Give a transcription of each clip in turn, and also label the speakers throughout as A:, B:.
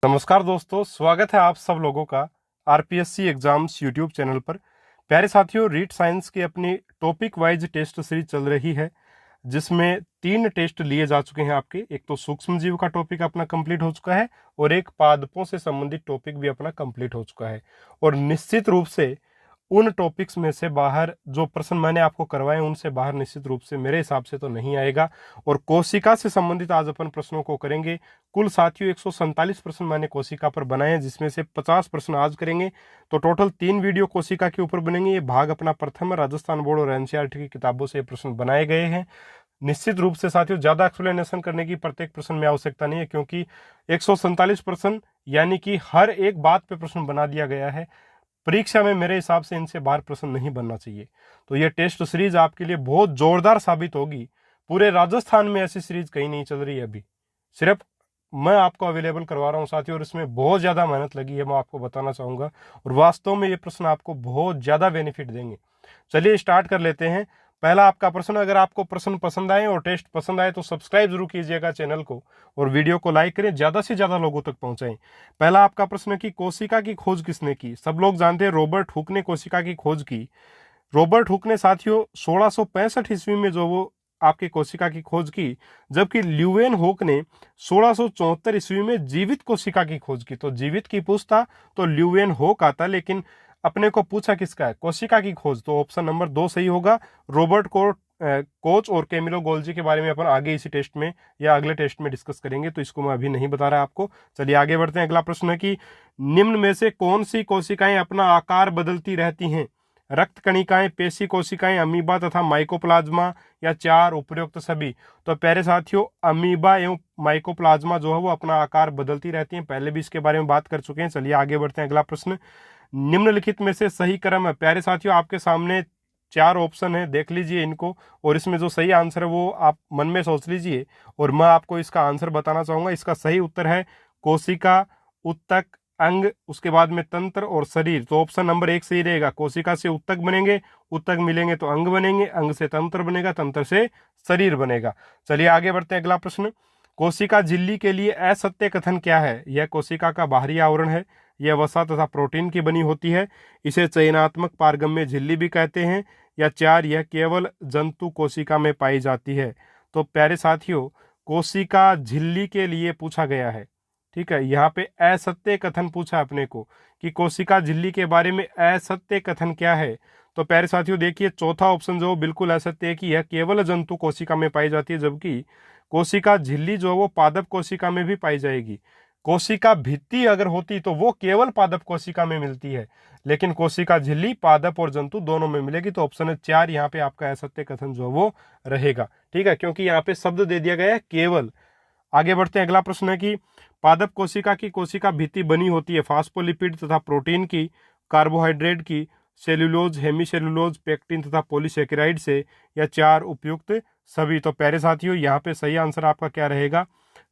A: नमस्कार दोस्तों, स्वागत है आप सब लोगों का आरपीएससी एग्जाम्स यूट्यूब चैनल पर। प्यारे साथियों, रीट साइंस की अपनी टॉपिक वाइज टेस्ट सीरीज चल रही है, जिसमें 3 टेस्ट लिए जा चुके हैं आपके। एक तो सूक्ष्म जीव का टॉपिक अपना कंप्लीट हो चुका है और एक पादपों से संबंधित टॉपिक भी अपना कंप्लीट हो चुका है। और निश्चित रूप से उन टॉपिक्स में से बाहर जो प्रश्न मैंने आपको करवाए, उनसे बाहर निश्चित रूप से मेरे हिसाब से तो नहीं आएगा। और कोशिका से संबंधित आज अपन प्रश्नों को करेंगे। कुल साथियों 147 प्रश्न मैंने कोशिका पर बनाए हैं, जिसमें से 50 प्रश्न आज करेंगे। तो टोटल 3 वीडियो कोशिका के ऊपर बनेंगे। ये भाग अपना प्रथम है। राजस्थान बोर्ड और एनसीईआरटी की किताबों से ये प्रश्न बनाए गए हैं। निश्चित रूप से साथियों ज्यादा एक्सप्लेनेशन करने की प्रत्येक प्रश्न में आवश्यकता नहीं है, क्योंकि 147 प्रश्न यानी कि हर एक बात पे प्रश्न बना दिया गया है। परीक्षा में मेरे हिसाब से इनसे बाहर प्रश्न नहीं बनना चाहिए। तो ये टेस्ट सीरीज आपके लिए बहुत जोरदार साबित होगी। पूरे राजस्थान में ऐसी सीरीज कहीं नहीं चल रही है अभी, सिर्फ मैं आपको अवेलेबल करवा रहा हूँ साथियों। और इसमें बहुत ज्यादा मेहनत लगी है, मैं आपको बताना चाहूंगा। और वास्तव में ये प्रश्न आपको बहुत ज्यादा बेनिफिट देंगे। चलिए स्टार्ट कर लेते हैं। पहला आपका प्रश्न, अगर आपको प्रश्न पसंद आए और टेस्ट पसंद आए तो सब्सक्राइब जरूर कीजिएगा चैनल को और वीडियो को लाइक करें, ज्यादा से ज्यादा लोगों तक पहुंचाएं। पहला आपका प्रश्न है कि कोशिका की खोज किसने की। सब लोग जानते हैं रॉबर्ट हुक ने कोशिका की खोज की। रॉबर्ट हुक ने साथियों 1665 ईस्वी में जो वो आपकी कोशिका की खोज की, जबकि ल्यूवेन हुक ने 1674 ईस्वी में जीवित कोशिका की खोज की। तो जीवित की पूछता तो ल्यूवेन हुक आता, लेकिन अपने को पूछा किसका है, कोशिका की खोज। तो ऑप्शन नंबर 2 सही होगा। रॉबर्ट कोच और कैमिलो गोल्जी के बारे में अपन आगे इसी टेस्ट में या अगले टेस्ट में डिस्कस करेंगे, तो इसको मैं अभी नहीं बता रहा आपको। चलिए आगे बढ़ते हैं। अगला प्रश्न है कि निम्न में से कौन सी कोशिकाएं अपना आकार बदलती रहती हैं। रक्त कणिकाएं, पेशी कोशिकाएं, अमीबा तथा माइकोप्लाज्मा, या 4 उपयुक्त सभी। तो प्यारे साथियों, अमीबा एवं माइकोप्लाज्मा जो है वो अपना आकार बदलती रहती हैं। पहले भी इसके बारे में बात कर चुके हैं। चलिए आगे बढ़ते हैं। अगला प्रश्न, निम्नलिखित में से सही क्रम है। प्यारे साथियों, आपके सामने 4 ऑप्शन है, देख लीजिए इनको, और इसमें जो सही आंसर है वो आप मन में सोच लीजिए और मैं आपको इसका आंसर बताना चाहूंगा। इसका सही उत्तर है कोशिका, उत्तक, अंग, उसके बाद में तंत्र और शरीर। तो ऑप्शन नंबर 1 सही रहेगा। कोशिका से उत्तक बनेंगे, उत्तक मिलेंगे तो अंग बनेंगे, अंग से तंत्र बनेगा, तंत्र से शरीर बनेगा। चलिए आगे बढ़ते हैं। अगला प्रश्न, कोशिका झिल्ली के लिए असत्य कथन क्या है। यह कोशिका का बाहरी आवरण है, यह वसा तथा प्रोटीन की बनी होती है, इसे चयनात्मक पारगम्य झिल्ली भी कहते हैं, या 4 यह केवल जंतु कोशिका में पाई जाती है। तो प्यारे साथियों, कोशिका झिल्ली के लिए पूछा गया है, ठीक है। यहाँ पे असत्य कथन पूछा अपने को कि कोशिका झिल्ली के बारे में असत्य कथन क्या है। तो प्यारे साथियों देखिए, चौथा ऑप्शन जो बिल्कुल असत्य है कि यह केवल जंतु कोशिका में पाई जाती है, जबकि कोशिका झिल्ली जो है वो पादप कोशिका में भी पाई जाएगी। कोशिका भित्ति अगर होती तो वो केवल पादप कोशिका में मिलती है, लेकिन कोशिका झिल्ली पादप और जंतु दोनों में मिलेगी। तो ऑप्शन है 4 यहाँ पे आपका असत्य कथन जो वो रहेगा, ठीक है, क्योंकि यहाँ पे शब्द दे दिया गया है केवल। आगे बढ़ते हैं। अगला प्रश्न है कि पादप कोशिका की कोशिका भित्ति बनी होती है फास्फोलिपिड तथा प्रोटीन की, कार्बोहाइड्रेट की, सेल्यूलोज, हेमीसेल्यूलोज, पेक्टिन तथा पॉलीसेकेराइड से, या 4 उपयुक्त सभी। तो प्यारे साथियों यहाँ पे सही आंसर आपका क्या रहेगा,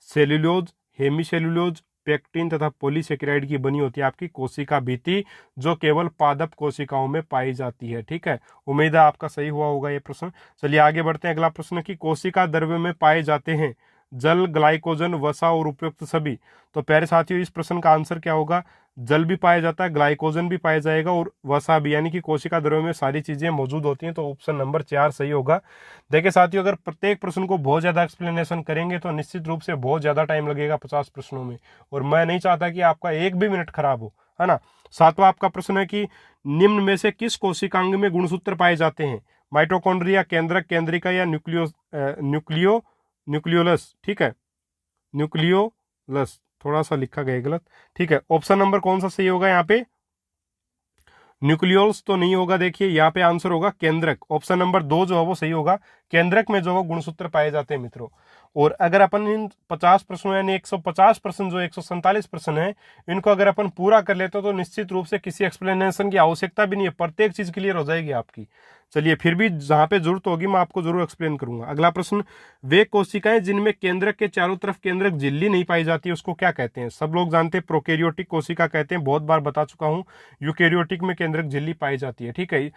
A: सेल्यूलोज, हेमीसेल्यूलोज, पेक्टिन तथा पॉलीसेकेराइड की बनी होती है आपकी कोशिका भित्ति, जो केवल पादप कोशिकाओं में पाई जाती है, ठीक है। उम्मीद है आपका सही हुआ होगा ये प्रश्न। चलिए आगे बढ़ते हैं। अगला प्रश्न कि कोशिका द्रव्य में पाए जाते हैं जल, ग्लाइकोजन, वसा और उपयुक्त सभी। तो प्यारे साथियों इस प्रश्न का आंसर क्या होगा, जल भी पाया जाता है, ग्लाइकोजन भी पाया जाएगा और वसा भी, यानी कि कोशिका द्रव्य में सारी चीजें मौजूद होती हैं। तो ऑप्शन नंबर 4 सही होगा। देखिए साथियों, अगर प्रत्येक प्रश्न को बहुत ज्यादा एक्सप्लेनेशन करेंगे तो निश्चित रूप से बहुत ज्यादा टाइम लगेगा 50 प्रश्नों में, और मैं नहीं चाहता कि आपका एक भी मिनट खराब हो, है ना। 7वां आपका प्रश्न है कि निम्न में से किस कोशिकांग में गुणसूत्र पाए जाते हैं। माइटोकॉन्ड्रिया, केंद्रक, केंद्रिका, या न्यूक्लियोलस, ठीक है, न्यूक्लियोलस, थोड़ा सा लिखा गया गलत, ठीक है। ऑप्शन नंबर कौन सा सही होगा यहाँ पे, न्यूक्लियोल्स तो नहीं होगा। देखिए यहाँ पे आंसर होगा केंद्रक। ऑप्शन नंबर 2 जो है वो सही होगा। केंद्रक में जो है गुणसूत्र पाए जाते हैं मित्रों। और अगर अपन इन 50 प्रश्नों यानी 150 प्रश्न जो 147 प्रश्न है, इनको अगर अपन पूरा कर लेते हो तो निश्चित रूप से किसी एक्सप्लेनेशन की आवश्यकता भी नहीं है, प्रत्येक चीज क्लियर हो जाएगी आपकी। चलिए फिर भी जहां पे जरूरत होगी मैं आपको जरूर एक्सप्लेन करूंगा। अगला प्रश्न, वे कोशिकाएं जिनमें केंद्रक के चारों तरफ केंद्रक झिल्ली नहीं पाई जाती उसको क्या कहते हैं। सब लोग जानते हैं प्रोकैरियोटिक कोशिका कहते हैं, बहुत बार बता चुका हूं। यूकैरियोटिक में केंद्रक झिल्ली पाई जाती है, ठीक है।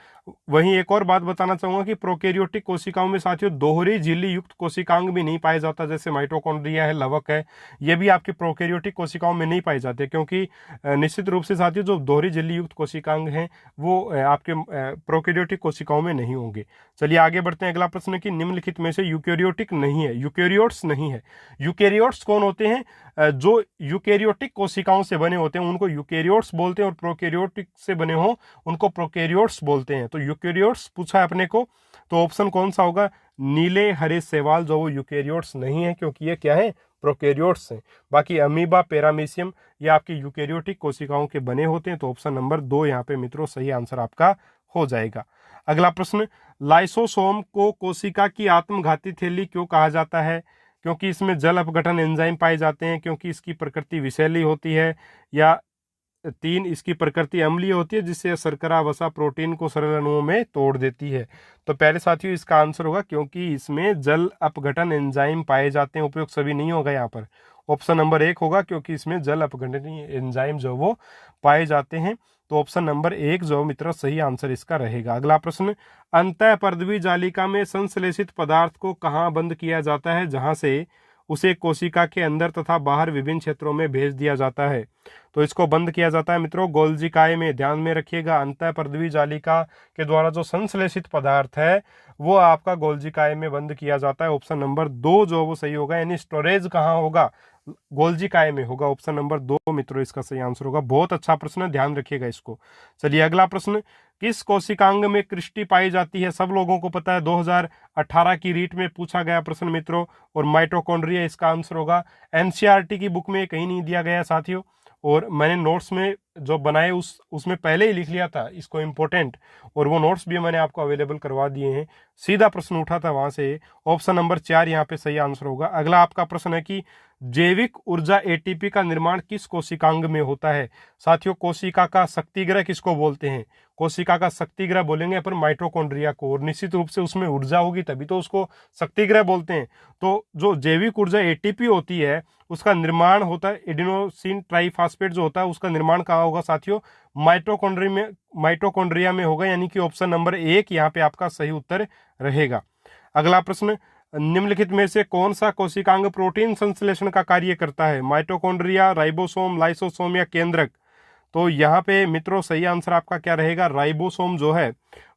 A: वहीं एक और बात बताना चाहूंगा कि प्रोकैरियोटिक कोशिकाओं में साथियों दोहरी झिल्ली युक्त कोशिकांग भी नहीं पाए जाता, जैसे माइटोकॉन्ड्रिया है, लवक है, ये भी आपकी प्रोकैरियोटिक कोशिकाओं में नहीं पाए जाते, क्योंकि निश्चित रूप से साथियों जो दोहरी झिल्ली युक्त कोशिकांग हैं वो आपके प्रोकैरियोटिक कोशिकाओं में नहीं होंगे। चलिए आगे बढ़ते हैं। अगला प्रश्न कि निम्नलिखित में से यूकैरियोटिक नहीं है, यूकैरियोट्स नहीं है। यूकैरियोट्स कौन होते हैं? जो यूकैरियोटिक कोशिकाओं से बने होते हैं उनको यूकैरियोट्स बोलते हैं, और प्रोकैरियोटिक से बने हो उनको प्रोकैरियोट्स बोलते हैं। तो यूकैरियोट्स पूछा है अपने को, तो ऑप्शन कौन सा होगा? नीले हरे शैवाल जो वो यूकैरियोट्स नहीं है, क्योंकि ये क्या है? प्रोकैरियोट्स हैं। बाकी अमीबा, पैरामीशियम ये आपकी यूकैरियोटिक कोशिकाओं के बने होते हैं। तो ऑप्शन नंबर 2 यहाँ पे मित्रों सही आंसर आपका हो जाएगा। अगला प्रश्न, लाइसोसोम को कोशिका की आत्मघाती थैली क्यों कहा जाता है? क्योंकि इसमें जल अपघटन एंजाइम पाए जाते हैं, क्योंकि इसकी प्रकृति विषैली होती है, या 3 इसकी प्रकृति अम्लीय होती है जिससे शर्करा वसा प्रोटीन को सरल अणुओं में तोड़ देती है। तो पहले साथियों इसका आंसर होगा क्योंकि इसमें जल अपघटन एंजाइम पाए जाते हैं। उपयुक्त सभी नहीं होगा यहाँ पर, ऑप्शन नंबर 1 होगा क्योंकि इसमें जल अपघटन एंजाइम जो वो पाए जाते हैं। तो ऑप्शन नंबर 1 जो मित्र सही आंसर इसका रहेगा। अगला प्रश्न, अंतःपर्दवी जालिका में संश्लेषित पदार्थ को कहाँ बंद किया जाता है जहां से उसे कोशिका के अंदर तथा बाहर विभिन्न क्षेत्रों में भेज दिया जाता है? तो इसको बंद किया जाता है मित्रों गोल्जी काय में। ध्यान में रखिएगा, अंतःपर्दवी जालिका के द्वारा जो संश्लेषित पदार्थ है वो आपका गोल्जी काय में बंद किया जाता है। ऑप्शन नंबर 2 जो वो सही होगा, यानी स्टोरेज कहाँ होगा? गोल्जी काय में होगा। ऑप्शन नंबर 2 मित्रों इसका सही आंसर होगा। बहुत अच्छा प्रश्न है, ध्यान रखिएगा इसको। चलिए अगला प्रश्न, किस कोशिकांग में क्रिस्टी पाई जाती है? सब लोगों को पता है, 2018 की रीट में पूछा गया प्रश्न मित्रों, और माइटोकॉन्ड्रिया इसका आंसर होगा। एनसीईआरटी की बुक में कहीं नहीं दिया गया साथियों, और मैंने नोट्स में जो बनाए उसमें पहले ही लिख लिया था इसको इम्पोर्टेंट, और वो नोट्स भी मैंने आपको अवेलेबल करवा दिए हैं। सीधा प्रश्न उठा था वहां से। ऑप्शन नंबर 4 यहाँ पे सही आंसर होगा। अगला आपका प्रश्न है कि जैविक ऊर्जा एटीपी का निर्माण किस कोशिकांग में होता है? साथियों कोशिका का शक्तिग्रह किसको बोलते हैं? कोशिका का शक्तिग्रह बोलेंगे अपन माइटोकॉन्ड्रिया को, और निश्चित रूप से उसमें ऊर्जा होगी तभी तो उसको शक्तिग्रह बोलते हैं। तो जो जैविक ऊर्जा एटीपी होती है उसका निर्माण होता है, एडिनोसिन ट्राइफॉस्फेट जो होता है उसका निर्माण कहाँ होगा साथियों? माइटोकॉन्ड्रिया में होगा, यानी कि ऑप्शन नंबर 1 यहाँ पे आपका सही उत्तर रहेगा। अगला प्रश्न, निम्नलिखित में से कौन सा कोशिकांग प्रोटीन संश्लेषण का कार्य करता है? माइटोकॉन्ड्रिया, राइबोसोम, लाइसोसोम या केंद्रक? तो यहाँ पे मित्रों सही आंसर आपका क्या रहेगा? राइबोसोम जो है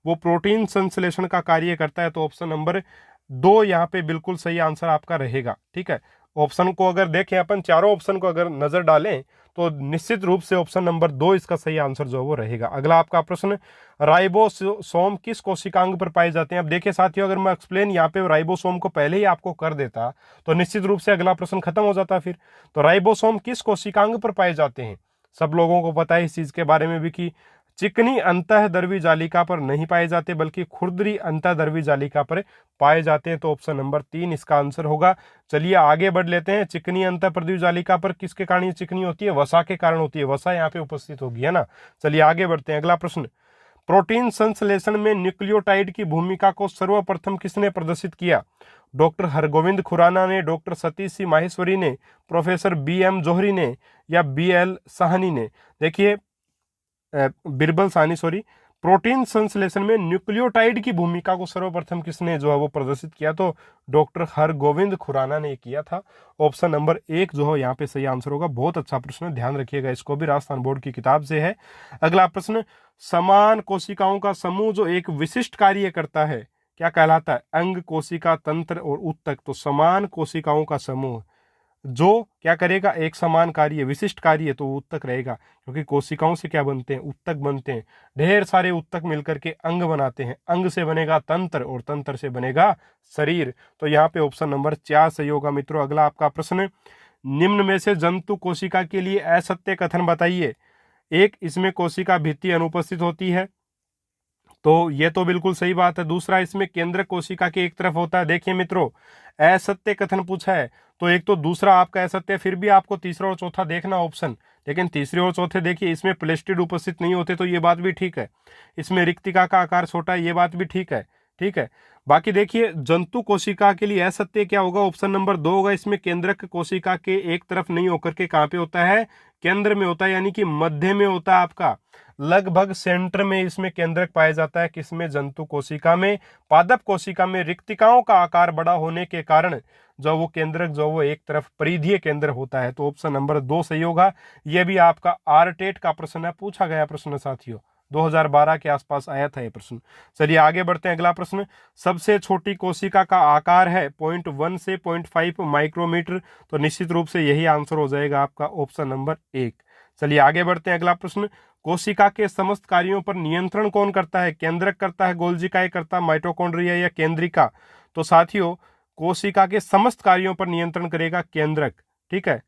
A: वो प्रोटीन संश्लेषण का कार्य करता है। तो ऑप्शन नंबर 2 यहाँ पे बिल्कुल सही आंसर आपका रहेगा। ठीक है, ऑप्शन को अगर देखें अपन, चारों ऑप्शन को अगर नजर डालें तो निश्चित रूप से ऑप्शन नंबर 2 इसका सही आंसर जो है वो रहेगा। अगला आपका प्रश्न, राइबोसोम किस कोशिकांग पर पाए जाते हैं? अब देखिए साथियों, अगर मैं एक्सप्लेन यहाँ पे राइबोसोम को पहले ही आपको कर देता तो निश्चित रूप से अगला प्रश्न खत्म हो जाता फिर। तो राइबोसोम किस कोशिकांग पर पाए जाते हैं? सब लोगों को पता है इस चीज के बारे में भी कि चिकनी अंतःद्रवी जालिका पर नहीं पाए जाते बल्कि खुरदरी अंतःद्रवी जालिका पर पाए जाते हैं। तो ऑप्शन नंबर 3 इसका आंसर होगा। चलिए आगे बढ़ लेते हैं। चिकनी अंतःपर्दवी जालिका पर किसके कारण ये चिकनी होती है? वसा के कारण होती है। वसा यहाँ पे उपस्थित होगी, है ना। चलिए आगे बढ़ते हैं। अगला प्रश्न, प्रोटीन संश्लेषण में न्यूक्लियोटाइड की भूमिका को सर्वप्रथम किसने प्रदर्शित किया? डॉक्टर हरगोविंद खुराना ने, डॉक्टर सतीश सी माहेश्वरी ने, प्रोफेसर BM जोहरी ने, या BL साहनी ने? देखिए बिरबल साहनी, सॉरी। प्रोटीन संश्लेषण में न्यूक्लियोटाइड की भूमिका को सर्वप्रथम किसने जो है वो प्रदर्शित किया? तो डॉक्टर हरगोविंद खुराना ने किया था। ऑप्शन नंबर 1 जो है यहाँ पे सही आंसर होगा। बहुत अच्छा प्रश्न है, ध्यान रखिएगा, इसको भी राजस्थान बोर्ड की किताब से है। अगला प्रश्न, समान कोशिकाओं का समूह जो एक विशिष्ट कार्य करता है क्या कहलाता है? अंग, कोशिका, तंत्र और उत्तक। तो समान कोशिकाओं का समूह जो क्या करेगा? एक समान कार्य, विशिष्ट कार्य, तो उत्तक रहेगा, क्योंकि कोशिकाओं से क्या बनते हैं? उत्तक बनते हैं। ढेर सारे उत्तक मिलकर के अंग बनाते हैं, अंग से बनेगा तंत्र और तंत्र से बनेगा शरीर। तो यहाँ पे ऑप्शन नंबर 4 सही होगा मित्रों। अगला आपका प्रश्न, निम्न में से जंतु कोशिका के लिए असत्य कथन बताइए। एक, इसमें कोशिका भित्ति अनुपस्थित होती है, तो ये तो बिल्कुल सही बात है। दूसरा, इसमें केंद्रक कोशिका के एक तरफ होता है। देखिए मित्रों, असत्य कथन पूछा है तो एक तो दूसरा आपका असत्य, फिर भी आपको तीसरा और चौथा देखना ऑप्शन, लेकिन तीसरे और चौथे देखिए इसमें प्लेस्टिड उपस्थित नहीं होते, तो ये बात भी ठीक है। इसमें रिक्तिका का आकार छोटा है, ये बात भी ठीक है। ठीक है, बाकी देखिए जंतु कोशिका के लिए असत्य क्या होगा? ऑप्शन नंबर 2 होगा। इसमें केंद्रक कोशिका के एक तरफ नहीं होकर के कहाँ पे होता है? केंद्र में होता है, यानी कि मध्य में होता है आपका, लगभग सेंटर में इसमें केंद्रक पाया जाता है। किसमें? जंतु कोशिका में। पादप कोशिका में रिक्तिकाओं का आकार बड़ा होने के कारण जो वो केंद्रक जो वो एक तरफ परिधीय केंद्र होता है। तो ऑप्शन नंबर 2 सही होगा। यह भी आपका आरटेट का प्रश्न है, पूछा गया प्रश्न साथियों, 2012 के आसपास आया था ये प्रश्न। चलिए आगे बढ़ते हैं। अगला प्रश्न, सबसे छोटी कोशिका का आकार है 0.1 से 0.5 माइक्रोमीटर। तो निश्चित रूप से यही आंसर हो जाएगा आपका ऑप्शन नंबर 1। चलिए आगे बढ़ते हैं। अगला प्रश्न, कोशिका के समस्त कार्यों पर नियंत्रण कौन करता है? केंद्रक करता है, गोल्जिकाए करता है, माइटोकॉन्ड्रिया या केंद्रिका? तो साथियों कोशिका के समस्त कार्यों पर नियंत्रण करेगा केंद्रक। ठीक है,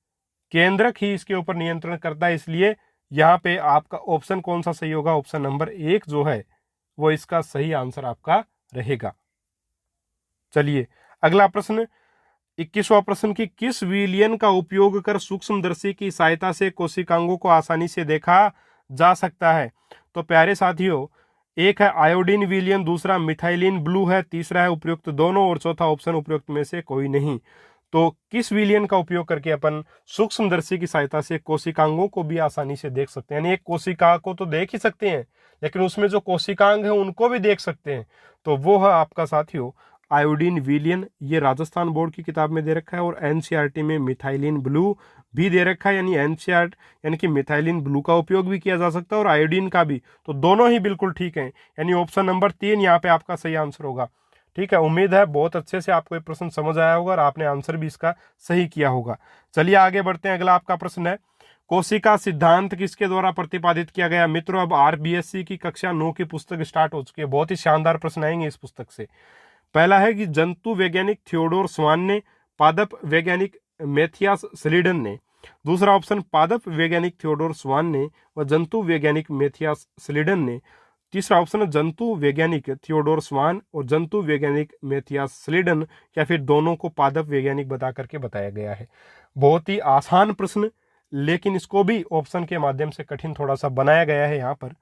A: केंद्रक ही इसके ऊपर नियंत्रण करता है, इसलिए यहाँ पे आपका ऑप्शन कौन सा सही होगा? ऑप्शन नंबर 1 जो है वो इसका सही आंसर आपका रहेगा। चलिए अगला प्रश्न, 21वां प्रश्न की किस विलयन का उपयोग कर सूक्ष्मदर्शी की सहायता से कोशिकांगों को आसानी से देखा जा सकता है? तो प्यारे साथियों, एक है आयोडीन विलयन, दूसरा मिथाइलिन ब्लू है, तीसरा है उपयुक्त दोनों और चौथा ऑप्शन उपयुक्त में से कोई नहीं। तो किस विलयन का उपयोग करके अपन सूक्ष्मदर्शी की सहायता से कोशिकांगों को भी आसानी से देख सकते हैं? यानी एक कोशिका को तो देख ही सकते हैं, लेकिन उसमें जो कोशिकांग है उनको भी देख सकते हैं। तो वो है आपका साथियों आयोडीन विलयन। ये राजस्थान बोर्ड की किताब में दे रखा है और एनसीईआरटी में मिथाइलिन ब्लू भी दे रखा है। यानी एनसीईआरटी यानी कि मिथाइलिन ब्लू का उपयोग भी किया जा सकता है और आयोडीन का भी। तो दोनों ही बिल्कुल ठीक है, यानी ऑप्शन नंबर 3 यहाँ पे आपका सही आंसर होगा। ठीक है, उम्मीद है बहुत अच्छे से आपको ये प्रश्न समझ आया होगा और आपने आंसर भी इसका सही किया होगा। चलिए आगे बढ़ते हैं। अगला आपका प्रश्न है, कोशिका सिद्धांत किसके द्वारा प्रतिपादित किया गया? मित्रों अब आरबीएससी की कक्षा 9 की पुस्तक स्टार्ट हो चुकी है, बहुत ही शानदार प्रश्न आएंगे इस पुस्तक से। पहला है कि जंतु वैज्ञानिक थियोडोर स्वान ने, पादप वैज्ञानिक मैथियास स्लीडन ने। दूसरा ऑप्शन पादप वैज्ञानिक थियोडोर स्वान ने व जंतु वैज्ञानिक मैथियास स्लीडन ने। तीसरा ऑप्शन है जंतु वैज्ञानिक थियोडोर स्वान और जंतु वैज्ञानिक मैथियास स्लीडन, या फिर दोनों को पादप वैज्ञानिक बता करके बताया गया है। बहुत ही आसान प्रश्न, लेकिन इसको भी ऑप्शन के माध्यम से कठिन थोड़ा सा बनाया गया है यहाँ पर।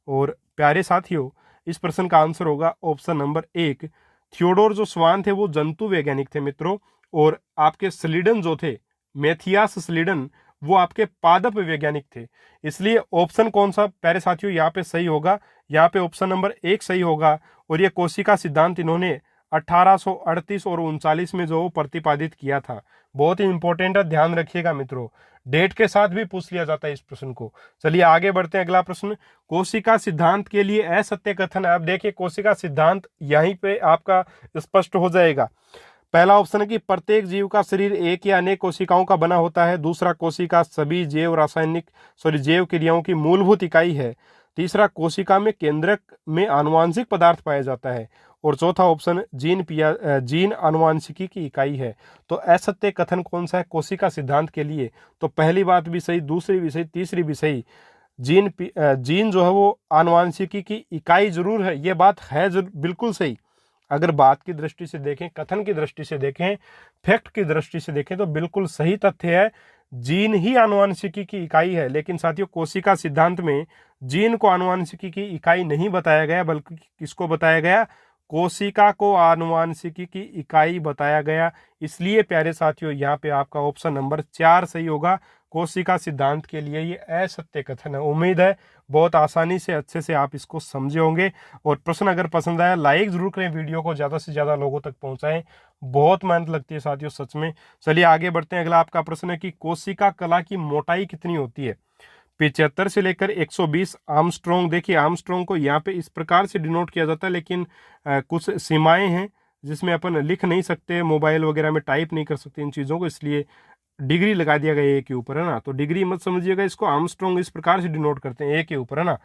A: और प्यारे साथियों इस प्रश्न का आंसर होगा ऑप्शन नंबर 1। थियोडोर जो स्वान थे वो जंतु वैज्ञानिक थे मित्रों, और आपके स्लीडन जो थे मैथियास स्लीडन वो आपके पादप वैज्ञानिक थे। इसलिए ऑप्शन कौन सा प्यारे साथियों यहाँ पे सही होगा? यहाँ पे ऑप्शन नंबर 1 सही होगा। और ये कोशिका सिद्धांत इन्होंने 1838 और 39 में जो प्रतिपादित किया था। बहुत ही इंपॉर्टेंट है, ध्यान रखिएगा मित्रों, डेट के साथ भी पूछ लिया जाता है इस प्रश्न को। चलिए आगे बढ़ते हैं। अगला प्रश्न, कोशिका सिद्धांत के लिए असत्य कथन है। अब देखिए कोशिका सिद्धांत यहीं पे आपका स्पष्ट हो जाएगा। पहला ऑप्शन है कि प्रत्येक जीव का शरीर एक या अनेक कोशिकाओं का बना होता है। दूसरा, कोशिका सभी जैव क्रियाओं की मूलभूत इकाई है। तीसरा, कोशिका में केंद्रक में आनुवांशिक पदार्थ पाया जाता है। और चौथा ऑप्शन जीन आनुवांशिकी की इकाई है। तो असत्य कथन कौन सा है कोशिका सिद्धांत के लिए? तो पहली बात भी सही, दूसरी भी सही, तीसरी भी सही। जीन जो है वो आनुवांशिकी की इकाई जरूर है, ये बात है बिल्कुल सही। अगर बात की दृष्टि से देखें, कथन की दृष्टि से देखें, फैक्ट की दृष्टि से देखें तो बिल्कुल सही तथ्य है, जीन ही आनुवांशिकी की इकाई है। लेकिन साथियों कोशिका सिद्धांत में जीन को आनुवांशिकी की इकाई नहीं बताया गया, बल्कि किसको बताया गया? कोशिका को आनुवांशिकी की इकाई बताया गया। इसलिए प्यारे साथियों यहाँ पे आपका ऑप्शन नंबर 4 सही होगा। कोशिका सिद्धांत के लिए ये असत्य कथन है। उम्मीद है बहुत आसानी से अच्छे से आप इसको समझे होंगे। और प्रश्न अगर पसंद आया लाइक जरूर करें, वीडियो को ज़्यादा से ज़्यादा लोगों तक पहुंचाएं, बहुत मेहनत लगती है साथियों सच में। चलिए आगे बढ़ते हैं। अगला आपका प्रश्न है कि कोशिका कला की मोटाई कितनी होती है? 75 से लेकर 120 आर्मस्ट्रॉन्ग। देखिए आर्मस्ट्रॉन्ग को यहाँ पे इस प्रकार से डिनोट किया जाता है, लेकिन कुछ सीमाएं हैं जिसमें अपन लिख नहीं सकते, मोबाइल वगैरह में टाइप नहीं कर सकते इन चीज़ों को, इसलिए डिग्री लगा दिया गया ए के ऊपर, है ना। तो डिग्री मत समझिएगा इसको, आर्मस्ट्रॉन्ग इस प्रकार से डिनोट करते हैं ए के ऊपर, है ना।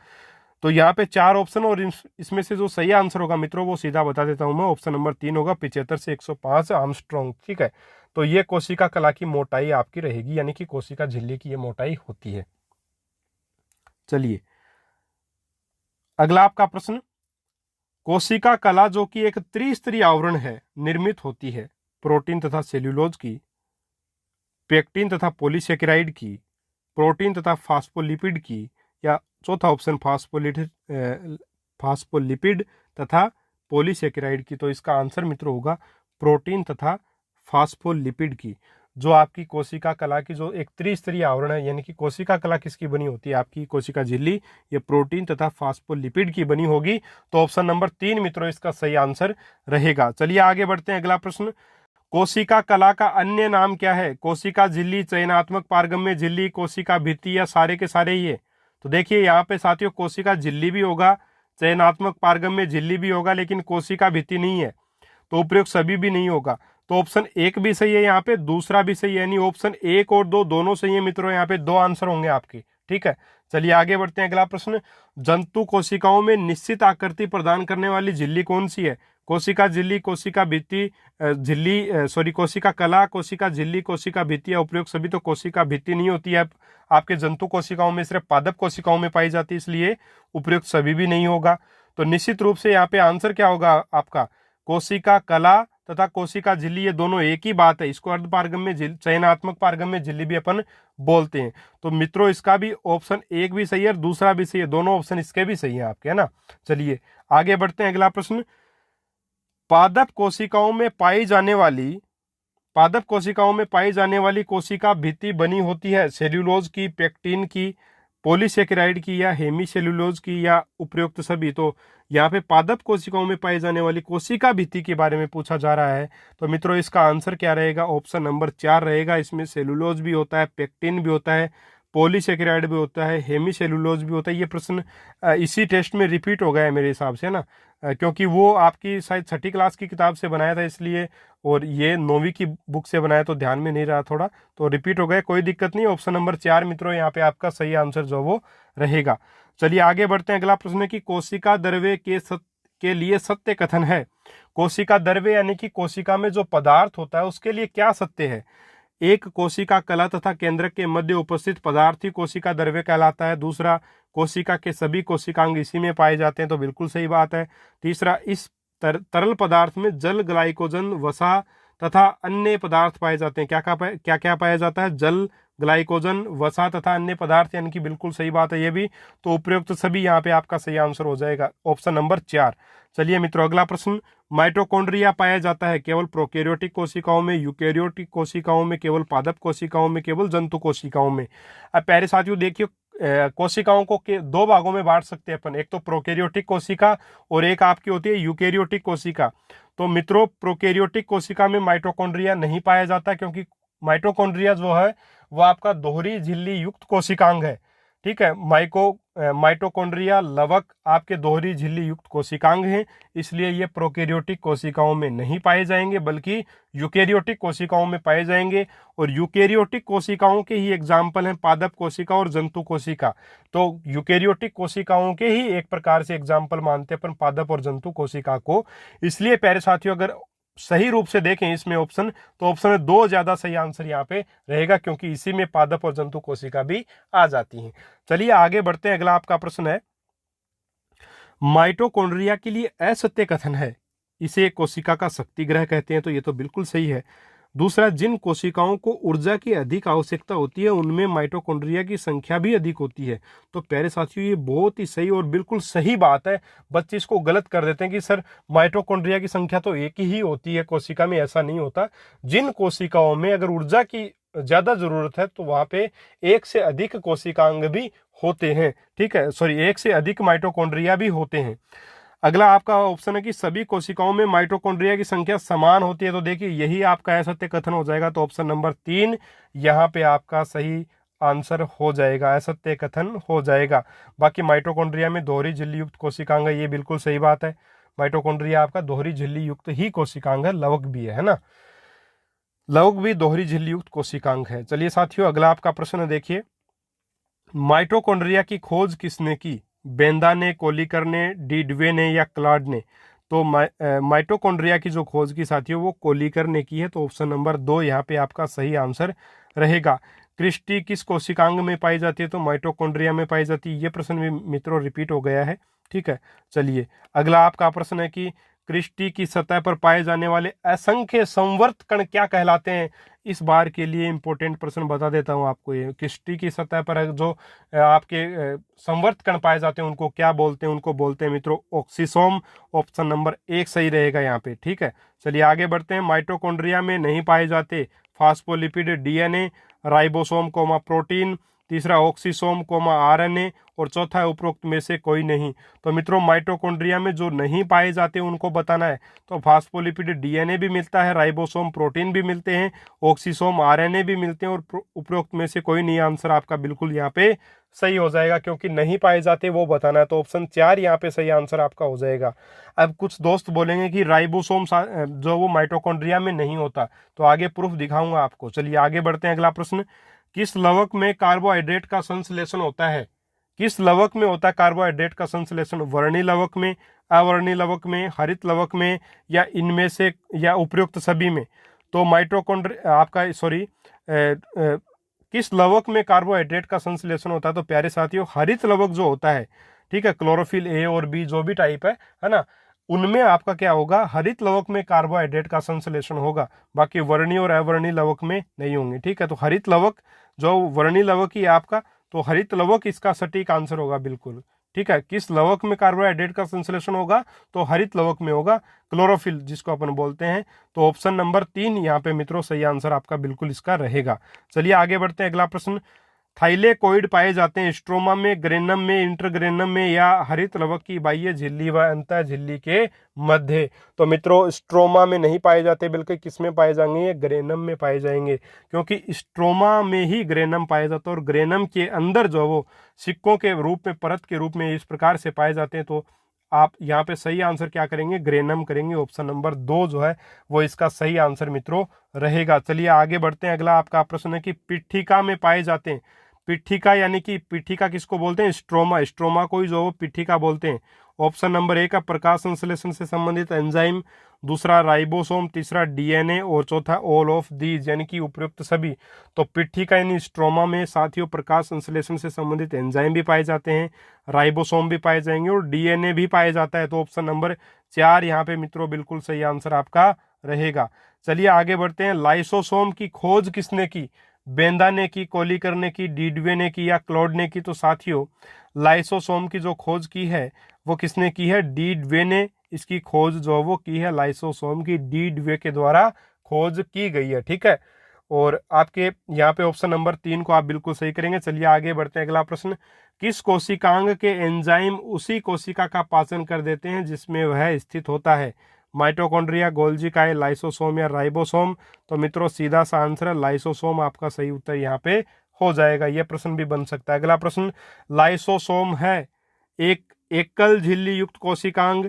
A: तो यहाँ पे 4 ऑप्शन और इसमें से जो सही आंसर होगा मित्रों वो सीधा बता देता हूं मैं। ऑप्शन नंबर 3 होगा 75 से 105 आर्मस्ट्रॉन्ग। ठीक है, तो ये कोशिका कला की मोटाई आपकी रहेगी, यानी कि कोशिका झिल्ली की ये मोटाई होती है। चलिए अगला आपका प्रश्न, कोशिका कला जो कि एक त्रिस्तरीय आवरण है निर्मित होती है प्रोटीन तथा सेल्यूलोज की, पेक्टिन तथा पॉलीसेकेराइड की, प्रोटीन तथा फास्फोलिपिड की, या चौथा ऑप्शन फास्फोलिपिड तथा पॉलीसेकेराइड की। तो इसका आंसर मित्रों होगा प्रोटीन तथा फास्फोलिपिड की। जो आपकी कोशिका कला की जो एक त्रिस्तरीय आवरण है, यानी कि कोशिका कला किसकी बनी होती है, आपकी कोशिका झिल्ली ये प्रोटीन तथा फास्फोलिपिड की बनी होगी। तो ऑप्शन नंबर 3 मित्रों इसका सही आंसर रहेगा। चलिए आगे बढ़ते हैं, अगला प्रश्न, कोशिका कला का अन्य नाम क्या है? कोशिका झिल्ली, चयनात्मक पारगम्य झिल्ली, कोशिका भित्ति या सारे के सारे ही है? तो देखिए यहाँ पे साथियों कोशिका झिल्ली भी होगा, चयनात्मक पारगम्य झिल्ली भी होगा, लेकिन कोशिका भित्ति नहीं है, तो उपयुक्त सभी भी नहीं होगा। तो ऑप्शन 1 भी सही है यहाँ पे, दूसरा भी सही है, यानी ऑप्शन 1 और 2 दोनों सही है मित्रों। यहाँ पे 2 आंसर होंगे आपके, ठीक है। चलिए आगे बढ़ते हैं, अगला प्रश्न, जंतु कोशिकाओं में निश्चित आकृति प्रदान करने वाली झिल्ली कौन सी है? कोशिका झिल्ली, कोशिका भित्ति झिल्ली, कोशिका कला, कोशिका झिल्ली, कोशिका भित्ति या उपयुक्त सभी? तो कोशिका भित्ति नहीं होती है आपके जंतु कोशिकाओं में, सिर्फ पादप कोशिकाओं में पाई जाती है, इसलिए उपयुक्त सभी भी नहीं होगा। तो निश्चित रूप से यहाँ पे आंसर क्या होगा आपका? कोशिका कला तथा कोशिका झिल्ली ये दोनों एक ही बात है, इसको अर्धपारगम्य चयनात्मक पारगम्य झिल्ली भी अपन बोलते हैं। तो मित्रों इसका भी ऑप्शन 1 भी सही है और दूसरा भी सही है, दोनों ऑप्शन इसके भी सही है आपके, है ना। चलिए आगे बढ़ते हैं, अगला प्रश्न, पादप कोशिकाओं में पाई जाने वाली कोशिका भित्ति बनी होती है सेल्यूलोज की, पेक्टिन की, पॉलीसेकेराइड की या हेमीसेल्यूलोज की या उपयुक्त सभी? तो यहाँ पे पादप कोशिकाओं में पाई जाने वाली कोशिका भित्ति के बारे में पूछा जा रहा है। तो मित्रों इसका आंसर क्या रहेगा? ऑप्शन नंबर 4 रहेगा। इसमें सेल्यूलोज भी होता है, पेक्टिन भी होता है, पॉलीसेकेराइड भी होता है, हेमीसेल्यूलोज भी होता है। ये प्रश्न इसी टेस्ट में रिपीट हो गया है मेरे हिसाब से, ना, क्योंकि वो आपकी शायद 6ठी क्लास की किताब से बनाया था इसलिए, और ये 9वीं की बुक से बनाया तो ध्यान में नहीं रहा थोड़ा, तो रिपीट हो गया, कोई दिक्कत नहीं। ऑप्शन नंबर 4 मित्रों यहाँ पे आपका सही आंसर जो वो रहेगा। चलिए आगे बढ़ते हैं, अगला प्रश्न है कि कोशिका द्रव्य के लिए सत्य कथन है। कोशिका द्रव्य यानी कि कोशिका में जो पदार्थ होता है उसके लिए क्या सत्य है? एक, कोशिका कला तथा केंद्रक के मध्य उपस्थित पदार्थ ही कोशिका द्रव्य कहलाता है। दूसरा, कोशिका के सभी कोशिकांग इसी में पाए जाते हैं, तो बिल्कुल सही बात है। तीसरा, इस तरल पदार्थ में जल, ग्लाइकोजन, वसा तथा अन्य पदार्थ पाए जाते हैं। क्या क्या पाया जाता है? जल, ग्लाइकोजन, वसा तथा अन्य पदार्थ, यानी कि बिल्कुल सही बात है ये भी। तो उपयुक्त सभी यहाँ पे आपका सही आंसर हो जाएगा, ऑप्शन नंबर 4। चलिए मित्रों अगला प्रश्न, माइटोकॉन्ड्रिया पाया जाता है केवल प्रोकैरियोटिक कोशिकाओं में, यूकैरियोटिक कोशिकाओं में, केवल पादप कोशिकाओं में, केवल जंतु कोशिकाओं में? अब प्यारे साथियों देखिए, कोशिकाओं को 2 भागों में बांट सकते हैं अपन, एक तो प्रोकैरियोटिक कोशिका और एक आपकी होती है यूकैरियोटिक कोशिका। तो मित्रों प्रोकैरियोटिक कोशिका में माइटोकॉन्ड्रिया नहीं पाया जाता, क्योंकि माइटोकॉन्ड्रिया जो है वो आपका दोहरी झिल्ली युक्त कोशिकांग है, ठीक है। माइटोकॉन्ड्रिया लवक आपके दोहरी झिल्ली युक्त कोशिकांग हैं, इसलिए ये प्रोकैरियोटिक कोशिकाओं में नहीं पाए जाएंगे, बल्कि यूकैरियोटिक कोशिकाओं में पाए जाएंगे। और यूकैरियोटिक कोशिकाओं के ही एग्जाम्पल हैं पादप कोशिका और जंतु कोशिका। तो यूकैरियोटिक कोशिकाओं के ही एक प्रकार से एग्जाम्पल मानते हैं अपन पादप और जंतु कोशिका को। इसलिए प्यारे साथियों अगर सही रूप से देखें इसमें ऑप्शन, तो ऑप्शन में 2 ज्यादा सही आंसर यहाँ पे रहेगा, क्योंकि इसी में पादप और जंतु कोशिका भी आ जाती हैं। चलिए आगे बढ़ते हैं, अगला आपका प्रश्न है, माइटोकॉन्ड्रिया के लिए असत्य कथन है, इसे कोशिका का शक्ति ग्रह कहते हैं। तो ये तो बिल्कुल सही है। दूसरा, जिन कोशिकाओं को ऊर्जा की अधिक आवश्यकता होती है उनमें माइटोकॉन्ड्रिया की संख्या भी अधिक होती है। तो प्यारे साथियों ये बहुत ही सही और बिल्कुल सही बात है। बच्चे इसको गलत कर देते हैं कि सर माइटोकॉन्ड्रिया की संख्या तो एक ही होती है कोशिका में, ऐसा नहीं होता। जिन कोशिकाओं में अगर ऊर्जा की ज्यादा जरूरत है तो वहां पे 1 से अधिक कोशिकांग भी होते हैं, ठीक है, 1 से अधिक माइटोकॉन्ड्रिया भी होते हैं। अगला आपका ऑप्शन है कि सभी कोशिकाओं में माइटोकॉन्ड्रिया की संख्या समान होती है। तो देखिए यही आपका असत्य कथन हो जाएगा, तो ऑप्शन नंबर 3 यहाँ पे आपका सही आंसर हो जाएगा, असत्य कथन हो जाएगा। बाकी माइटोकॉन्ड्रिया में दोहरी झिल्ली युक्त कोशिकांग है, ये बिल्कुल सही बात है। माइटोकॉन्ड्रिया आपका दोहरी झिल्ली युक्त ही कोशिकांग है, लवक भी है ना, लवक भी दोहरी झिल्ली युक्त कोशिकांग है। चलिए साथियों अगला आपका प्रश्न देखिए, माइटोकॉन्ड्रिया की खोज किसने की? बेंदा ने, कोलिकर ने, डिडवे ने या क्लाड ने? तो माइटोकॉन्ड्रिया की जो खोज की साथियों वो कोलिकर ने की है। तो ऑप्शन नंबर 2 यहाँ पे आपका सही आंसर रहेगा। क्रिस्टी किस कोशिकांग में पाई जाती है? तो माइटोकॉन्ड्रिया में पाई जाती है। ये प्रश्न भी मित्रों रिपीट हो गया है, ठीक है। चलिए अगला आपका प्रश्न है कि क्रिस्टी की सतह पर पाए जाने वाले असंख्य संवर्त कण क्या कहलाते हैं? इस बार के लिए इंपॉर्टेंट प्रश्न बता देता हूं आपको। ये क्रिस्टी की सतह पर जो आपके संवर्त कण पाए जाते हैं उनको क्या बोलते हैं? उनको बोलते हैं मित्रों ऑक्सीसोम। ऑप्शन नंबर 1 सही रहेगा यहाँ पे, ठीक है। चलिए आगे बढ़ते हैं, माइटोकॉन्ड्रिया में नहीं पाए जाते phospholipid DNA, ribosome comma protein, तीसरा ऑक्सीसोम कोमा आरएनए और चौथा है उपरोक्त में से कोई नहीं। तो मित्रों माइटोकॉन्ड्रिया में जो नहीं पाए जाते उनको बताना है। तो फास्फोलिपिड डीएनए भी मिलता है, राइबोसोम प्रोटीन भी मिलते हैं, ऑक्सीसोम आरएनए भी मिलते हैं और उपरोक्त में से कोई नहीं। आंसर आपका बिल्कुल यहाँ पे सही हो जाएगा, क्योंकि नहीं पाए जाते वो बताना है। तो ऑप्शन 4 यहाँ पे सही आंसर आपका हो जाएगा। अब कुछ दोस्त बोलेंगे कि राइबोसोम जो वो माइटोकॉन्ड्रिया में नहीं होता, तो आगे प्रूफ दिखाऊंगा आपको। चलिए आगे बढ़ते हैं। अगला प्रश्न, किस लवक में कार्बोहाइड्रेट का संश्लेषण होता है? किस लवक में होता है कार्बोहाइड्रेट का संश्लेषण? वर्णी लवक में, अवर्णी लवक में, हरित लवक में, या इनमें से या उपयुक्त सभी में? तो माइटोकॉन्ड्रिया आपका किस लवक में कार्बोहाइड्रेट का संश्लेषण होता है? तो प्यारे साथियों हरित लवक जो होता है, ठीक है, क्लोरोफिल ए और बी जो भी टाइप है ना, उनमें आपका क्या होगा, हरित लवक में कार्बोहाइड्रेट का संश्लेषण होगा। बाकी वर्णी और अवर्णी लवक में नहीं होंगे। ठीक है, तो हरित लवक जो वर्णी लवक ही आपका, तो हरित लवक इसका सटीक आंसर होगा बिल्कुल। ठीक है, किस लवक में कार्बोहाइड्रेट का संश्लेषण होगा? तो हरित लवक में होगा, क्लोरोफिल जिसको अपन बोलते हैं। तो ऑप्शन नंबर 3 यहाँ पे मित्रों सही आंसर आपका बिल्कुल इसका रहेगा। चलिए आगे बढ़ते हैं। अगला प्रश्न, थाइलेकोइड पाए जाते हैं स्ट्रोमा में, ग्रेनम में, इंटरग्रेनम में, या हरित लवक की बाह्य झिल्ली व अंतः झिल्ली के मध्य? तो मित्रों स्ट्रोमा में नहीं पाए जाते, बल्कि किस में पाए जाएंगे? ग्रेनम में पाए जाएंगे, क्योंकि स्ट्रोमा में ही ग्रेनम पाया जाता है और ग्रेनम के अंदर जो वो सिक्कों के रूप में, परत के रूप में इस प्रकार से पाए जाते हैं। तो आप यहाँ पे सही आंसर क्या करेंगे? ग्रेनम करेंगे। ऑप्शन नंबर 2 जो है वो इसका सही आंसर मित्रों रहेगा। चलिए आगे बढ़ते हैं। अगला आपका प्रश्न है कि पिट्ठिका में पाए जाते हैं। पिट्ठिका यानी कि पिट्ठिका किसको बोलते हैं? स्ट्रोमा। स्ट्रोमा को ही जो पिट्ठिका बोलते हैं। ऑप्शन नंबर 1 का प्रकाश संश्लेषण से संबंधित एंजाइम, दूसरा राइबोसोम, तीसरा डीएनए और चौथा ऑल ऑफ दीज यानी कि उपयुक्त सभी। तो पिट्ठिका यानी स्ट्रोमा में साथियों प्रकाश संश्लेषण से संबंधित एंजाइम भी पाए जाते हैं, राइबोसोम भी पाए जाएंगे और डीएनए भी पाया जाता है। तो ऑप्शन नंबर 4 यहाँ पे मित्रों बिल्कुल सही आंसर आपका रहेगा। चलिए आगे बढ़ते हैं। लाइसोसोम की खोज किसने की? बेंदा ने की, कोलिकर ने की, डीडवे ने की, या क्लॉड ने की? तो साथियों लाइसोसोम की जो खोज की है वो किसने की है? डीडवे ने इसकी खोज जो वो की है। लाइसोसोम की डीडवे के द्वारा खोज की गई है। ठीक है, और आपके यहाँ पे ऑप्शन नंबर 3 को आप बिल्कुल सही करेंगे। चलिए आगे बढ़ते हैं। अगला प्रश्न, किस कोशिकांग के एंजाइम उसी कोशिका का पाचन कर देते हैं जिसमें वह स्थित होता है? माइटोकॉन्ड्रिया, गोल्जी काय, लाइसोसोम या राइबोसोम? तो मित्रों सीधा सा आंसर है लाइसोसोम, आपका सही उत्तर यहाँ पे हो जाएगा। यह प्रश्न भी बन सकता है। अगला प्रश्न, लाइसोसोम है एक एकल झिल्ली युक्त कोशिकांग,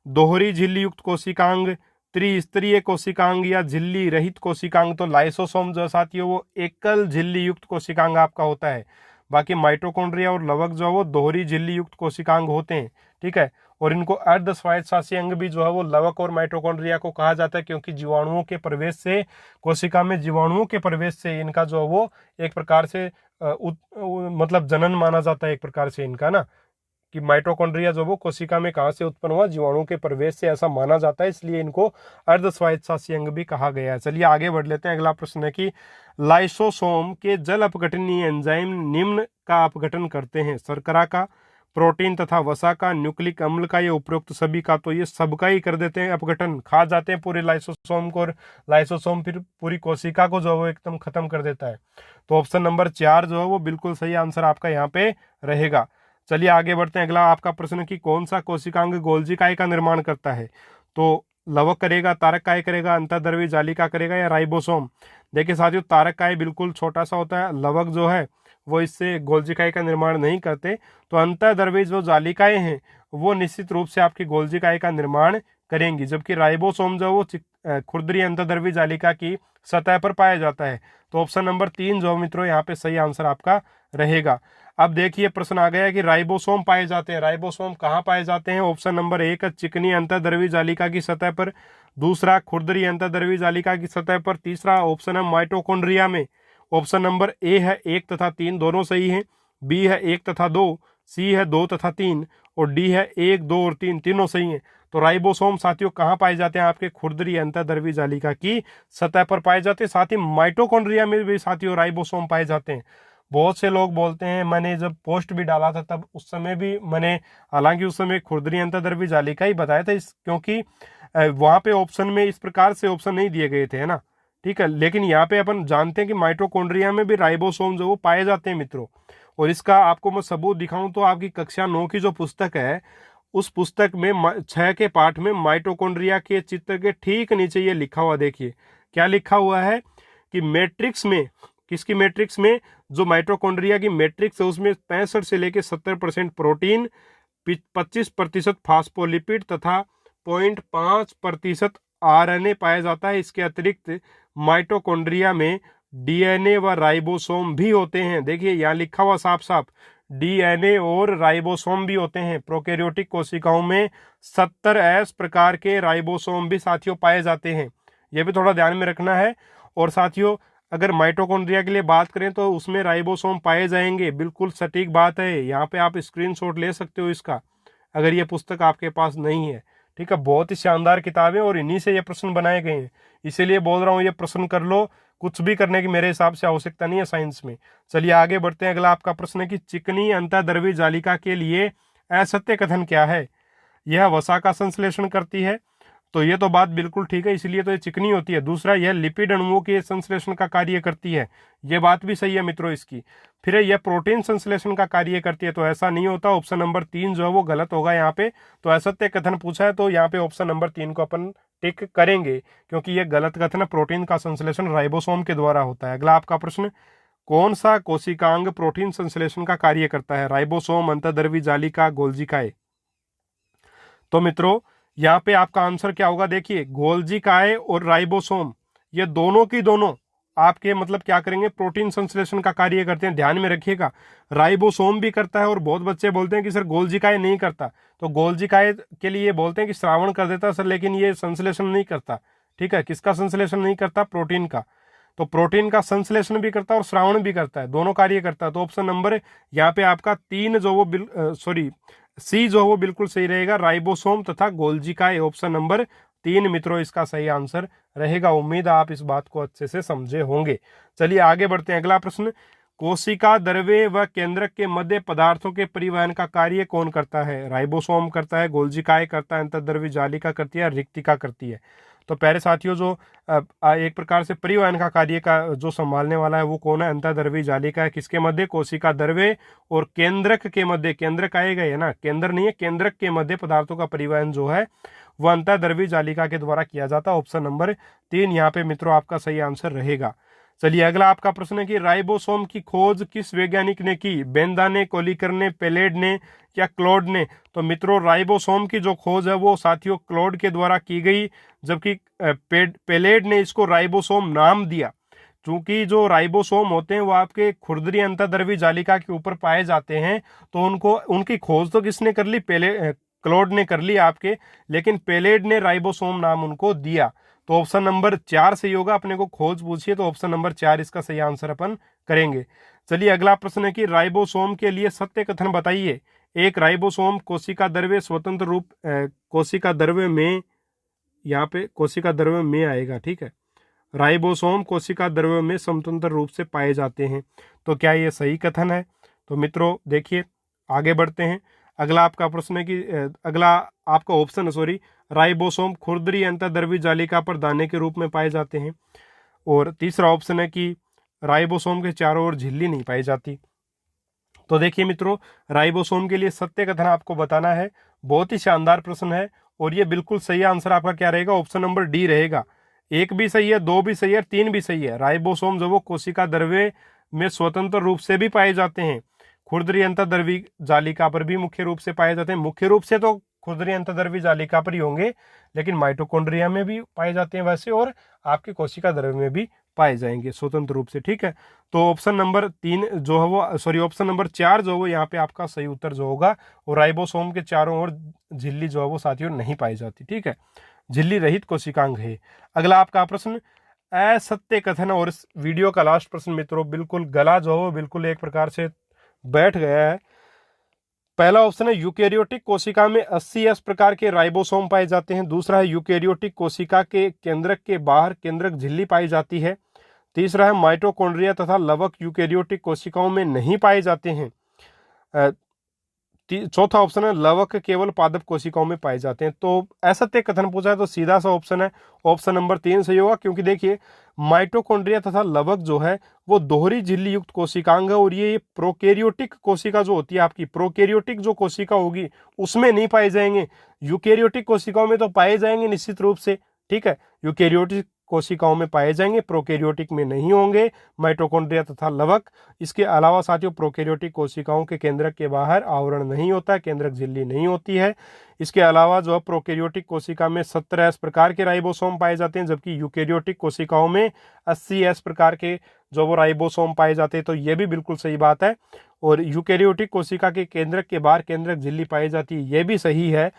A: दोहरी झिल्ली युक्त कोशिकांग, त्रिस्तरीय कोशिकांग या झिल्ली रहित कोशिकांग? तो लाइसोसोम जो साथियों वो एकल झिल्ली युक्त कोशिकांग आपका होता है। बाकी माइटोकॉन्ड्रिया और लवक जो है वो दोहरी झिल्ली युक्त कोशिकांग होते हैं। ठीक है, और इनको अर्ध स्वायत्त शासी अंग भी जो है वो लवक और माइटोकॉन्ड्रिया को कहा जाता है, क्योंकि जीवाणुओं के प्रवेश से, कोशिका में जीवाणुओं के प्रवेश से इनका जो है वो एक प्रकार से मतलब जनन माना जाता है एक प्रकार से इनका ना, कि माइटोकॉन्ड्रिया जो वो कोशिका में कहाँ से उत्पन्न हुआ? जीवाणुओं के प्रवेश से, ऐसा माना जाता है, इसलिए इनको अर्ध स्वायत्त शासी अंग भी कहा गया है। चलिए आगे बढ़ लेते हैं। अगला प्रश्न है कि लाइसोसोम के जल अपघटनीय एंजाइम निम्न का अपघटन करते हैं? शर्करा का, प्रोटीन तथा वसा का, न्यूक्लिक अम्ल का, या उपरोक्त सभी का? तो ये सबका ही कर देते हैं अपघटन, खा जाते हैं पूरे लाइसोसोम को, और लाइसोसोम फिर पूरी कोशिका को जो है वो एकदम खत्म कर देता है। तो ऑप्शन नंबर 4 जो है वो बिल्कुल सही आंसर आपका यहाँ पे रहेगा। चलिए आगे बढ़ते हैं। अगला आपका प्रश्न कि कौन सा कोशिकांग गोल्जी काय का निर्माण करता है? तो लवक करेगा, तारक काय करेगा, अंतःद्रव्यी जालिका करेगा, या राइबोसोम? देखिए साथियों तारक काय बिल्कुल छोटा सा होता है, लवक जो है वो इससे गोल्जी काय का निर्माण नहीं करते। तो अंतःद्रव्यी जो जालिकाएं हैं वो निश्चित रूप से आपकी गोल्जी काय का निर्माण करेंगी, जबकि राइबोसोम जो वो खुरदरी अंतःद्रव्यी जालिका की सतह पर पाया जाता है। तो ऑप्शन नंबर 3 जो मित्रों यहाँ पे सही आंसर आपका रहेगा। अब देखिए प्रश्न आ गया कि राइबोसोम पाए जाते हैं। राइबोसोम कहाँ पाए जाते हैं? ऑप्शन नंबर 1 चिकनी अंतःद्रव्यी जालिका की सतह पर, दूसरा खुरदरी अंतःद्रव्यी जालिका की सतह पर, तीसरा ऑप्शन है माइटोकॉन्ड्रिया में। ऑप्शन नंबर ए है 1 तथा 3 दोनों सही है, बी है 1 तथा 2, सी है 2 तथा 3, और डी है 1, 2 और 3 तीनों सही है। तो राइबोसोम साथियों कहाँ पाए जाते हैं? आपके खुरदरी अंतःद्रव्यी जालिका की सतह पर पाए जाते हैं। साथ ही माइटोकॉन्ड्रिया में भी साथियों राइबोसोम पाए जाते हैं। बहुत से लोग बोलते हैं, मैंने जब पोस्ट भी डाला था तब उस समय भी मैंने, हालांकि उस समय खुरदरी अंतःद्रव्यी जालिका ही बताया था, क्योंकि वहां पे ऑप्शन में इस प्रकार से ऑप्शन नहीं दिए गए थे, है ना, ठीक है। लेकिन यहाँ पे अपन जानते हैं कि माइटोकॉन्ड्रिया में भी राइबोसोम जो वो पाए जाते हैं मित्रों। और इसका आपको मैं सबूत दिखाऊं तो आपकी कक्षा 9 की जो पुस्तक है, उस पुस्तक में 6 के पाठ में माइटोकॉन्ड्रिया के चित्र के ठीक नीचे ये लिखा हुआ, देखिए क्या लिखा हुआ है कि मैट्रिक्स में, किसकी मैट्रिक्स में, जो माइटोकॉन्ड्रिया की मैट्रिक्स है उसमें 65 से लेकर 70% प्रोटीन, 25% फास्फोलिपिड तथा 0.5% आरएनए पाया जाता है। इसके अतिरिक्त माइटोकॉन्ड्रिया में डीएनए व राइबोसोम भी होते हैं। देखिए यहाँ लिखा हुआ साफ साफ, डीएनए और राइबोसोम भी होते हैं। प्रोकैरियोटिक कोशिकाओं में 70S प्रकार के राइबोसोम भी साथियों पाए जाते हैं, यह भी थोड़ा ध्यान में रखना है। और साथियों अगर माइटोकॉन्ड्रिया के लिए बात करें तो उसमें राइबोसोम पाए जाएंगे, बिल्कुल सटीक बात है। यहाँ पे आप स्क्रीनशॉट ले सकते हो इसका, अगर ये पुस्तक आपके पास नहीं है। ठीक है, बहुत ही शानदार किताब है और इन्हीं से ये प्रश्न बनाए गए हैं, इसीलिए बोल रहा हूँ ये प्रश्न कर लो, कुछ भी करने की मेरे हिसाब से आवश्यकता नहीं है साइंस में। चलिए आगे बढ़ते हैं। अगला आपका प्रश्न है कि चिकनी अंतःद्रवी जालिका के लिए असत्य कथन क्या है? यह वसा का संश्लेषण करती है, तो ये तो बात बिल्कुल ठीक है, इसलिए तो ये चिकनी होती है। दूसरा, यह लिपिड अणुओं के संश्लेषण का कार्य करती है, ये बात भी सही है मित्रों इसकी। फिर यह प्रोटीन संश्लेषण का कार्य करती है, तो ऐसा नहीं होता। ऑप्शन नंबर 3 जो है वो गलत होगा यहाँ पे। तो असत्य कथन पूछा है तो यहाँ पे ऑप्शन नंबर 3 को अपन टिक करेंगे, क्योंकि यह गलत कथन है। प्रोटीन का संश्लेषण राइबोसोम के द्वारा होता है। अगला आपका प्रश्न, कौन सा कोशिकांग प्रोटीन संश्लेषण का कार्य करता है? राइबोसोम, अंतःद्रवी जालिका, गोल्जिकाए। तो मित्रों यहाँ पे आपका आंसर क्या होगा? देखिए गोल्जिकाए और राइबोसोम ये दोनों की दोनों आपके मतलब क्या करेंगे, प्रोटीन संश्लेषण का कार्य करते हैं। ध्यान में रखिएगा, राइबोसोम भी करता है और बहुत बच्चे बोलते हैं कि सर गोल्जिकाए नहीं करता। तो गोल्जिकाए के लिए बोलते हैं कि श्रावण कर देता सर, लेकिन ये संश्लेषण नहीं करता। ठीक है, किसका संश्लेषण नहीं करता? प्रोटीन का। तो प्रोटीन का संश्लेषण भी करता है और श्रावण भी करता है, दोनों कार्य करता है। तो ऑप्शन नंबर यहाँ पे आपका 3 जो वो सी जो वो बिल्कुल सही रहेगा, राइबोसोम तथा गोल्जिकाए। ऑप्शन नंबर 3 मित्रों इसका सही आंसर रहेगा। उम्मीद है आप इस बात को अच्छे से समझे होंगे। चलिए आगे बढ़ते हैं। अगला प्रश्न, कोशिका द्रव्य व केंद्रक के मध्य पदार्थों के परिवहन का कार्य कौन करता है? राइबोसोम करता है, गोल्जिकाए करता है, अंतःद्रवी जालिका करती है, रिक्तिका करती है। तो प्यारे साथियों जो एक प्रकार से परिवहन का कार्य का जो संभालने वाला है वो कौन है? अंतःद्रवी जालिका है। किसके मध्य? कोशिका द्रव्य और केंद्रक के मध्य। केंद्रक आएगा ये ना, केंद्र नहीं है, केंद्रक के मध्य पदार्थों का परिवहन जो है वह अंतःद्रवी जालिका के द्वारा किया जाता है। ऑप्शन नंबर 3 यहाँ पे मित्रों आपका सही आंसर रहेगा। चलिए अगला आपका प्रश्न है कि राइबोसोम की खोज किस वैज्ञानिक ने की? बेंदा ने, कोलिकर ने, पेलेड ने या क्लॉड ने? तो मित्रों राइबोसोम की जो खोज है वो साथियों क्लॉड के द्वारा की गई, जबकि पेलेड ने इसको राइबोसोम नाम दिया। चूंकि जो राइबोसोम होते हैं वो आपके खुरदरी अंतःद्रवी जालिका के ऊपर पाए जाते हैं, तो उनकी खोज तो किसने कर ली? क्लॉड ने कर ली आपके, लेकिन पेलेड ने राइबोसोम नाम उनको दिया। तो ऑप्शन नंबर 4 सही होगा। अपने को खोज पूछिए तो ऑप्शन नंबर 4 इसका सही आंसर अपन करेंगे। चलिए अगला प्रश्न है कि राइबोसोम के लिए सत्य कथन बताइए। एक, राइबोसोम कोशिका द्रव्य स्वतंत्र रूप कोशिका द्रव्य में, यहाँ पे कोशिका द्रव्य में आएगा। ठीक है, राइबोसोम कोशिका द्रव्य में स्वतंत्र रूप से पाए जाते हैं। तो क्या ये सही कथन है? तो मित्रों देखिए आगे बढ़ते हैं। अगला आपका प्रश्न है कि अगला आपका ऑप्शन राइबोसोम खुरदरी अंतःद्रवी जालिका पर दाने के रूप में पाए जाते हैं। और तीसरा ऑप्शन है कि राइबोसोम के चारों ओर झिल्ली नहीं पाई जाती। तो देखिए मित्रों राइबोसोम के लिए सत्य कथन आपको बताना है। बहुत ही शानदार प्रश्न है और ये बिल्कुल सही आंसर आपका क्या रहेगा? ऑप्शन नंबर डी रहेगा। 1 भी सही है, 2 भी सही है, 3 भी सही है। राइबोसोम जो वो कोशिका द्रव्य में स्वतंत्र रूप से भी पाए जाते हैं, खुरदरी अंतःद्रवी जालिका पर भी मुख्य रूप से पाए जाते हैं। मुख्य रूप से तो खुरदरी अंतःद्रवी जालिका पर ही होंगे, लेकिन माइटोकॉन्ड्रिया में भी पाए जाते हैं वैसे, और आपकी कोशिका द्रव्य में भी पाए जाएंगे स्वतंत्र रूप से। ठीक है, तो ऑप्शन नंबर 3 जो है वो ऑप्शन नंबर 4 जो है वो यहाँ पे आपका सही उत्तर जो होगा। और राइबोसोम के चारों ओर झिल्ली जो है वो साथियों नहीं पाई जाती। ठीक है, झिल्ली रहित कोशिकांग है। अगला आपका प्रश्न असत्य कथन, और इस वीडियो का लास्ट प्रश्न मित्रों बिल्कुल गला जो है वो बिल्कुल एक प्रकार से बैठ गया है। पहला ऑप्शन है यूकेरियोटिक कोशिका में 80S प्रकार के राइबोसोम पाए जाते हैं। दूसरा है यूकेरियोटिक कोशिका के केंद्रक के बाहर केंद्रक झिल्ली पाई जाती है। तीसरा है माइटोकॉन्ड्रिया तथा लवक यूकेरियोटिक कोशिकाओं में नहीं पाए जाते हैं। चौथा ऑप्शन है लवक केवल पादप कोशिकाओं में पाए जाते हैं। तो असत्य कथन पूछा है तो सीधा सा ऑप्शन है ऑप्शन नंबर 3 सही होगा, क्योंकि देखिए माइटोकॉन्ड्रिया तथा लवक जो है वो दोहरी झिल्ली युक्त कोशिकांग है, और ये प्रोकैरियोटिक कोशिका जो होती है आपकी, प्रोकैरियोटिक जो कोशिका होगी उसमें नहीं पाए जाएंगे, यूकैरियोटिक कोशिकाओं में तो पाए जाएंगे निश्चित रूप से, ठीक है, यूकैरियोटिक कोशिकाओं में पाए जाएंगे, प्रोकैरियोटिक में नहीं होंगे माइटोकॉन्ड्रिया तथा लवक। इसके अलावा साथियों प्रोकैरियोटिक कोशिकाओं के केंद्रक के बाहर आवरण नहीं होता है, केंद्रक झिल्ली नहीं होती है। इसके अलावा जो है प्रोकैरियोटिक कोशिका में 17S प्रकार के राइबोसोम पाए जाते हैं, जबकि यूकैरियोटिक कोशिकाओं में 80S प्रकार के जो वो राइबोसोम पाए जाते हैं। तो ये भी बिल्कुल सही बात है। और यूकैरियोटिक कोशिका के केंद्रक के बाहर केंद्रक झिल्ली पाई जाती है, ये भी सही है।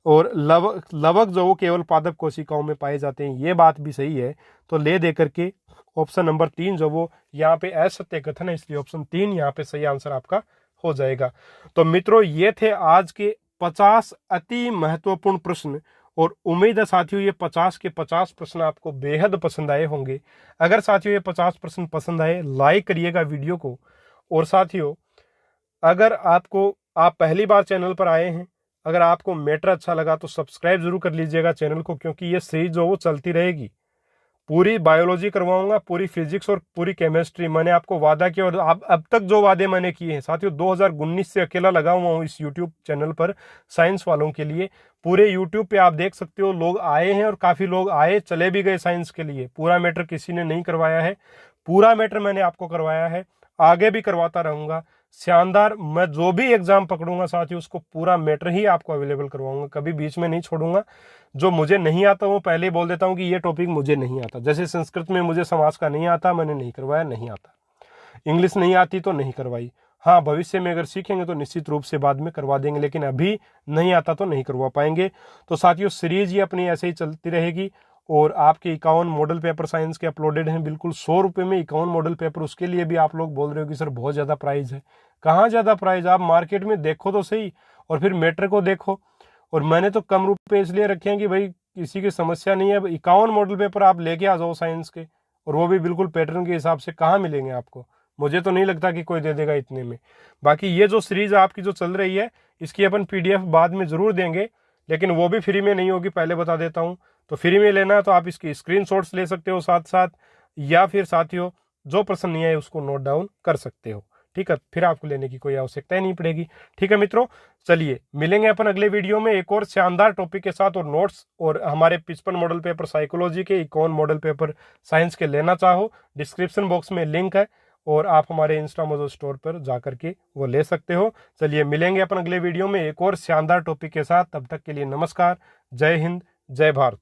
A: और लवक जो वो केवल पादप कोशिकाओं में पाए जाते हैं, ये बात भी सही है। तो ले दे करके ऑप्शन नंबर 3 जो वो यहाँ पे असत्य कथन है, इसलिए ऑप्शन 3 यहाँ पे सही आंसर आपका हो जाएगा। तो मित्रों ये थे आज के 50 अति महत्वपूर्ण प्रश्न, और उम्मीद है साथियों ये 50 के 50 प्रश्न आपको बेहद पसंद आए होंगे। अगर साथियों ये 50 प्रश्न पसंद आए, लाइक करिएगा वीडियो को। और साथियों अगर आप पहली बार चैनल पर आए हैं, अगर आपको मैटर अच्छा लगा तो सब्सक्राइब जरूर कर लीजिएगा चैनल को, क्योंकि ये सीरीज जो वो चलती रहेगी। पूरी बायोलॉजी करवाऊंगा, पूरी फिजिक्स और पूरी केमिस्ट्री, मैंने आपको वादा किया। और अब तक जो वादे मैंने किए हैं साथियों, 2019 से अकेला लगा हुआ हूँ इस यूट्यूब चैनल पर साइंस वालों के लिए। पूरे यूट्यूब पे आप देख सकते हो लोग आए हैं, और काफी लोग आए चले भी गए साइंस के लिए। पूरा मैटर किसी ने नहीं करवाया है, पूरा मैटर मैंने आपको करवाया है, आगे भी करवाता रहूंगा। शानदार, मैं जो भी एग्जाम पकड़ूंगा साथियों उसको पूरा मैटर ही आपको अवेलेबल करवाऊंगा, कभी बीच में नहीं छोड़ूंगा। जो मुझे नहीं आता वो पहले ही बोल देता हूँ कि ये टॉपिक मुझे नहीं आता। जैसे संस्कृत में मुझे समाज का नहीं आता, मैंने नहीं करवाया, नहीं आता। इंग्लिश नहीं आती तो नहीं करवाई। हाँ, भविष्य में अगर सीखेंगे तो निश्चित रूप से बाद में करवा देंगे, लेकिन अभी नहीं आता तो नहीं करवा पाएंगे। तो साथियों सीरीज ही अपनी ऐसे ही चलती रहेगी। और आपके 51 मॉडल पेपर साइंस के अपलोडेड हैं, बिल्कुल 100 रुपये में 51 मॉडल पेपर। उसके लिए भी आप लोग बोल रहे हो कि सर बहुत ज़्यादा प्राइस है। कहाँ ज़्यादा प्राइस, आप मार्केट में देखो तो सही, और फिर मैटर को देखो। और मैंने तो कम रुपये इसलिए रखे हैं कि भाई किसी की समस्या नहीं है। 51 मॉडल पेपर आप लेके आ जाओ साइंस के, और वो भी बिल्कुल पैटर्न के हिसाब से। कहाँ मिलेंगे आपको, मुझे तो नहीं लगता कि कोई दे देगा इतने में। बाकी ये जो सीरीज आपकी जो चल रही है, इसकी अपन PDF बाद में जरूर देंगे, लेकिन वो भी फ्री में नहीं होगी, पहले बता देता हूँ। तो फ्री में लेना है तो आप इसकी स्क्रीनशॉट्स ले सकते हो साथ साथ, या फिर साथियों जो प्रश्न नहीं है उसको नोट डाउन कर सकते हो, ठीक है। फिर आपको लेने की कोई आवश्यकता ही नहीं पड़ेगी, ठीक है मित्रों। चलिए मिलेंगे अपन अगले वीडियो में एक और शानदार टॉपिक के साथ और नोट्स। और हमारे 55 मॉडल पेपर साइकोलॉजी के, 51 मॉडल पेपर साइंस के लेना चाहो, डिस्क्रिप्शन बॉक्स में लिंक है, और आप हमारे इंस्टामोजो स्टोर पर जाकर के वो ले सकते हो। चलिए मिलेंगे अपन अगले वीडियो में एक और शानदार टॉपिक के साथ। तब तक के लिए नमस्कार, जय हिंद, जय भारत।